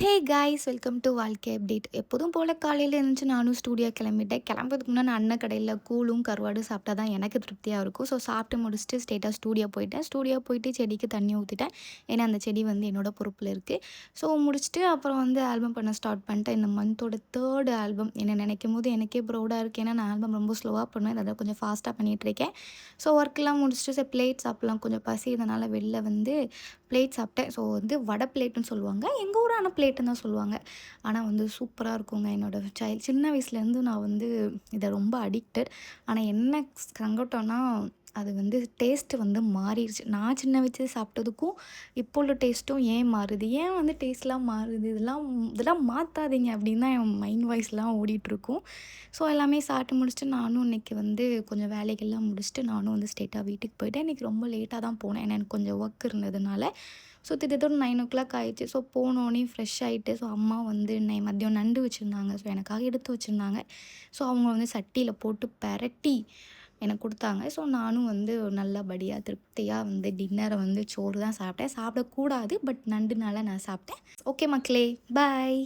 Hey guys, welcome to வாழ்க்கை update. எப்போதும் போல் காலையில் இருந்துச்சு நானும் ஸ்டூடியோ கிளம்பிட்டேன். கிளம்புறதுக்கு முன்னாடி நான் அண்ணன் கடையில் கூழும் கருவாடும் சாப்பிட்டா தான் எனக்கு திருப்தியாக இருக்கும். ஸோ சாப்பிட்டு முடிச்சுட்டு ஸ்ட்ரெயிட்டாக ஸ்டூடியோ போயிட்டேன். ஸ்டூடியோ போயிட்டு செடிக்கு தண்ணி ஊற்றிட்டேன். ஏன்னா அந்த செடி வந்து என்னோட பொறுப்பில் இருக்குது. ஸோ முடிச்சுட்டு அப்புறம் வந்து ஆல்பம் பண்ண ஸ்டார்ட் பண்ணிட்டேன். இந்த மந்தோட தேர்ட் ஆல்பம் என்ன நினைக்கும் போது எனக்கே ப்ரௌடாக இருக்குது. ஏன்னா நான் ஆல்பம் ரொம்ப ஸ்லோவாக பண்ணுவேன், அதை கொஞ்சம் ஃபாஸ்ட்டாக பண்ணிகிட்ருக்கேன். ஸோ ஒர்க்கெலாம் முடிச்சுட்டு சரி பிளேட் சாப்பிட்லாம், கொஞ்சம் பசி இதனால் வெளில வந்து பிளேட் சாப்பிட்டேன். ஸோ வந்து வடை பிளேட்டுன்னு சொல்லுவாங்க, எங்கள் ஊரான பிளேட்டுன்னு தான் சொல்லுவாங்க. ஆனால் வந்து சூப்பராக இருக்குங்க. என்னோடய சின்ன வயசுலேருந்து நான் வந்து இதை ரொம்ப அடிக்டட். ஆனால் என்ன சங்கட்டம்னா அது வந்து டேஸ்ட்டு வந்து மாறிடுச்சு. நான் சின்ன வயசு சாப்பிட்டதுக்கும் இப்போ உள்ள டேஸ்ட்டும் ஏன் மாறுது, ஏன் வந்து டேஸ்ட்லாம் மாறுது, இதெல்லாம் மாற்றாதீங்க அப்படின்னு தான் என் மைண்ட் வாய்ஸ்லாம் ஓடிட்டுருக்கும். ஸோ எல்லாமே சாப்பிட்டு முடிச்சுட்டு நானும் இன்றைக்கி வந்து கொஞ்சம் வேலைகள்லாம் முடிச்சுட்டு நானும் வந்து ஸ்ட்ரெயிட்டாக வீட்டுக்கு போயிட்டேன். இன்றைக்கி ரொம்ப லேட்டாக தான் போனேன், ஏன்னா எனக்கு கொஞ்சம் ஒர்க் இருந்ததுனால. ஸோ திடீர்னு 9 ஆயிடுச்சு. ஸோ போனோடனே ஃப்ரெஷ் ஆகிட்டு, ஸோ அம்மா வந்து மதியம் நண்டு வச்சுருந்தாங்க. ஸோ எனக்காக எடுத்து வச்சுருந்தாங்க. ஸோ அவங்க வந்து சட்டியில் போட்டு பெரட்டி எனக்கு கொடுத்தாங்க. ஸோ நானும் வந்து நல்லபடியாக திருப்தியாக வந்து டின்னரை வந்து சோறு தான் சாப்பிட்டேன். சாப்பிடக்கூடாது, பட் நண்டுனால நான் சாப்பிட்டேன். ஓகே மக்களே, பாய்.